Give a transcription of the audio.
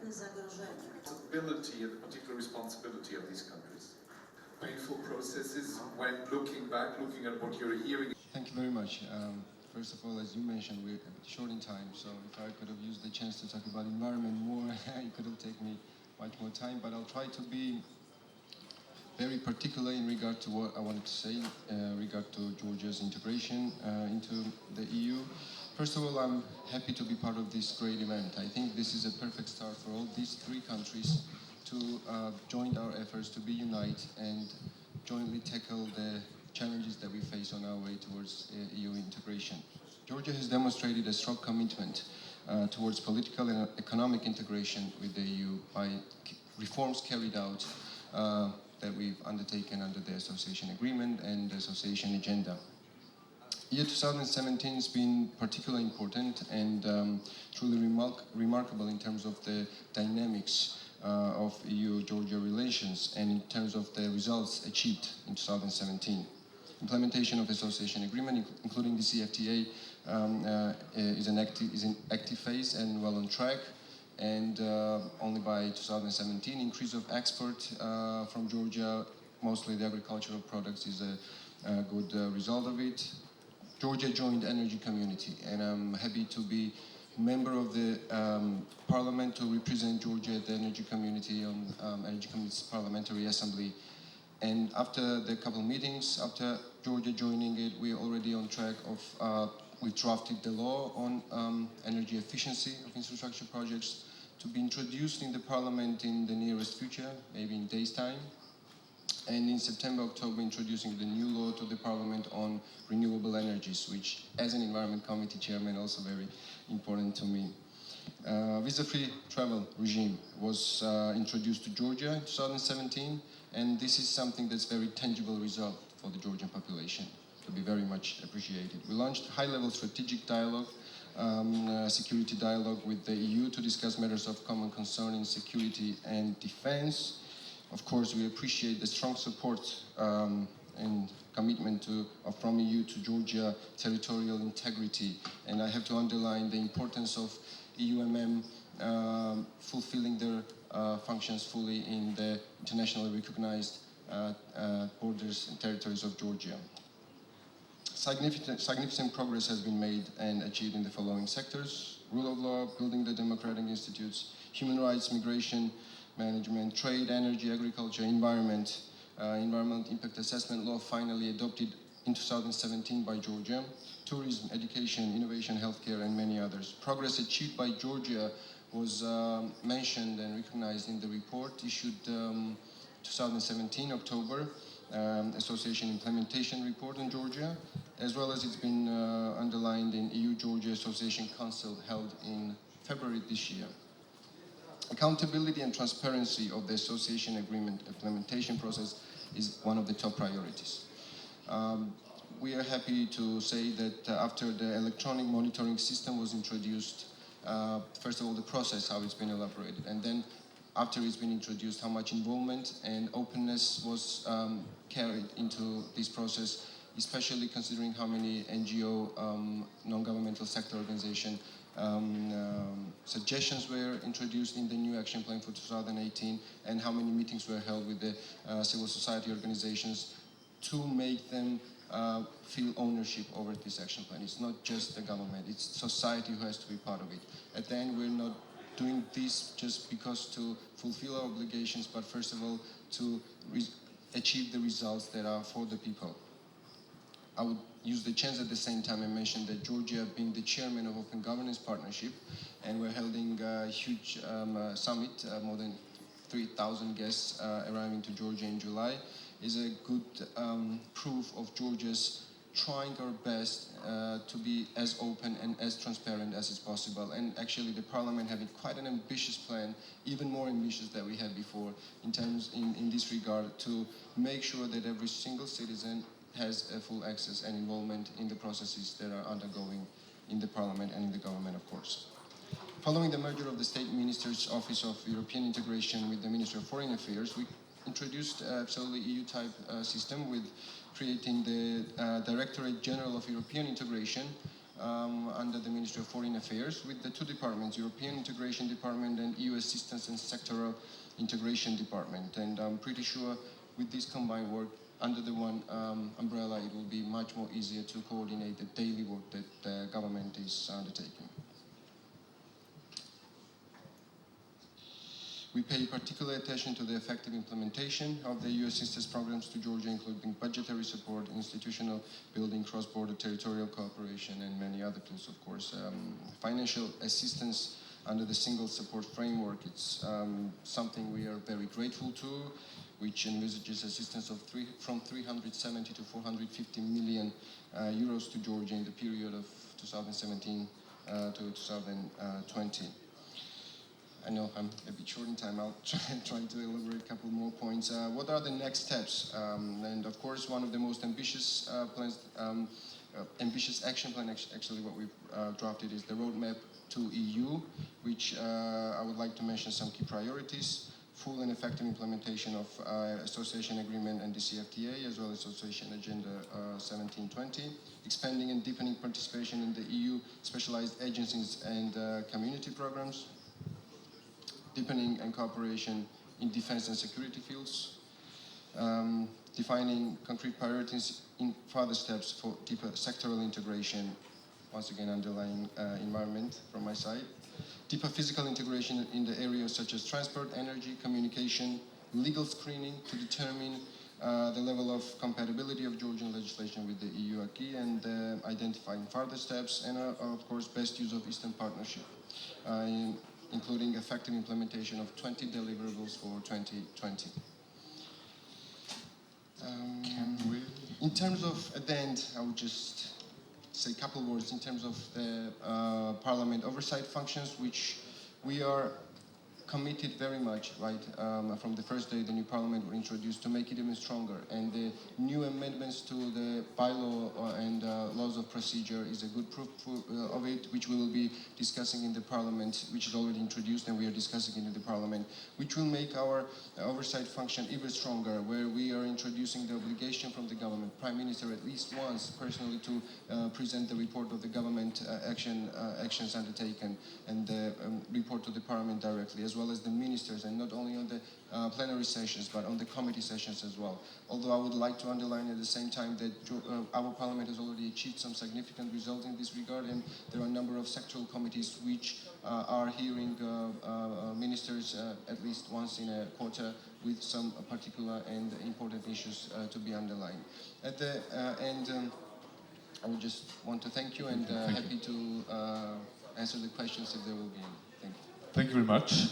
Ability and the particular responsibility of these countries. Painful processes when looking back, looking at what you're hearing. Thank you very much. First of all, as you mentioned, we're short in time, so if I could have used the chance to talk about environment more, it could have taken me much more time, but I'll try to be very particular in regard to what I wanted to say, regard to Georgia's integration into the EU. First of all, I'm happy to be part of this great event. I think this is a perfect start for all these three countries to join our efforts to be united and jointly tackle the challenges that we face on our way towards EU integration. Georgia has demonstrated a strong commitment towards political and economic integration with the EU by reforms carried out that we've undertaken under the association agreement and the association agenda. Year 2017 has been particularly important and truly remarkable in terms of the dynamics of EU-Georgia relations and in terms of the results achieved in 2017. Implementation of association agreement, including the CFTA, is an active phase and well on track. And only by 2017, increase of export from Georgia, mostly the agricultural products, is a good result of it. Georgia joined the energy community, and I'm happy to be member of the parliament to represent Georgia at the energy community on Energy Committee's Parliamentary Assembly. And after the couple of meetings, after Georgia joining it, we're already on track of, we've drafted the law on energy efficiency of infrastructure projects to be introduced in the parliament in the nearest future, maybe in days' time. And in September, October, introducing the new law to the parliament on renewable energies, which as an environment committee chairman, also very important to me. Visa-free travel regime was introduced to Georgia in 2017, and this is something that's very tangible result for the Georgian population, to be very much appreciated. We launched high-level strategic dialogue, security dialogue with the EU to discuss matters of common concern in security and defense. Of course, we appreciate the strong support and commitment from EU to Georgia territorial integrity, and I have to underline the importance of EUMM fulfilling their functions fully in the internationally recognized borders and territories of Georgia. Significant progress has been made and achieved in the following sectors: rule of law, building the democratic institutes, human rights, migration management, trade, energy, agriculture, environment, environmental impact assessment law finally adopted in 2017 by Georgia, tourism, education, innovation, healthcare, and many others. Progress achieved by Georgia was mentioned and recognized in the report issued 2017, October, Association Implementation Report on Georgia, as well as it's been underlined in EU-Georgia Association Council held in February this year. Accountability and transparency of the association agreement implementation process is one of the top priorities. We are happy to say that after the electronic monitoring system was introduced, first of all, the process, how it's been elaborated, and then after it's been introduced, how much involvement and openness was carried into this process, especially considering how many NGO, non-governmental sector organization suggestions were introduced in the new action plan for 2018, and how many meetings were held with the civil society organizations to make them feel ownership over this action plan. It's not just the government, it's society who has to be part of it. At the end, we're not doing this just because to fulfill our obligations, but first of all, to achieve the results that are for the people. I would use the chance at the same time and mention that Georgia, being the chairman of Open Governance Partnership, and we're holding a huge summit, more than 3,000 guests arriving to Georgia in July, is a good proof of Georgia's trying our best to be as open and as transparent as is possible. And actually the parliament having quite an ambitious plan, even more ambitious than we had before, in this regard, to make sure that every single citizen has a full access and involvement in the processes that are undergoing in the parliament and in the government, of course. Following the merger of the State Minister's Office of European Integration with the Ministry of Foreign Affairs, we introduced absolutely EU-type system with creating the Directorate General of European Integration, under the Ministry of Foreign Affairs with the two departments, European Integration Department and EU Assistance and Sectoral Integration Department. And I'm pretty sure with this combined work under the one umbrella, it will be much more easier to coordinate the daily work that the government is undertaking. We pay particular attention to the effective implementation of the EU assistance programs to Georgia, including budgetary support, institutional building, cross-border territorial cooperation, and many other tools, of course. Financial assistance under the single support framework, it's something we are very grateful to, which envisages assistance of from 370 to 450 million euros to Georgia in the period of 2017 to 2020. I know I'm a bit short in time. I'll try to elaborate a couple more points. What are the next steps? And of course, one of the most ambitious plans, ambitious action plan, actually what we've drafted is the roadmap to EU, which I would like to mention some key priorities. Full and effective implementation of association agreement and the CFTA, as well as association agenda 1720. Expanding and deepening participation in the EU specialized agencies and community programs. Deepening and cooperation in defense and security fields, defining concrete priorities in further steps for deeper sectoral integration, once again underlying environment from my side, deeper physical integration in the areas such as transport, energy, communication, legal screening to determine the level of compatibility of Georgian legislation with the EU acquis, and identifying further steps, and of course best use of Eastern Partnership. Including effective implementation of 20 deliverables for 2020. In terms of, at the end, I would just say a couple of words in terms of the Parliament oversight functions, which we are committed very much, right, from the first day the new Parliament were introduced to make it even stronger. And the new amendments to the bylaw and laws of procedure is a good proof of it, which we will be discussing in the Parliament, which is already introduced and we are discussing it in the Parliament, which will make our oversight function even stronger, where we are introducing the obligation from the government, Prime Minister at least once personally to present the report of the government actions undertaken and report to the Parliament directly, as well as the ministers, and not only on the plenary sessions, but on the committee sessions as well. Although I would like to underline at the same time that our Parliament has already achieved some significant results in this regard, and there are a number of sectoral committees which are hearing ministers at least once in a quarter with some particular and important issues to be underlined. At the end, I would just want to thank you and happy to answer the questions if there will be any. Thank you. Thank you very much.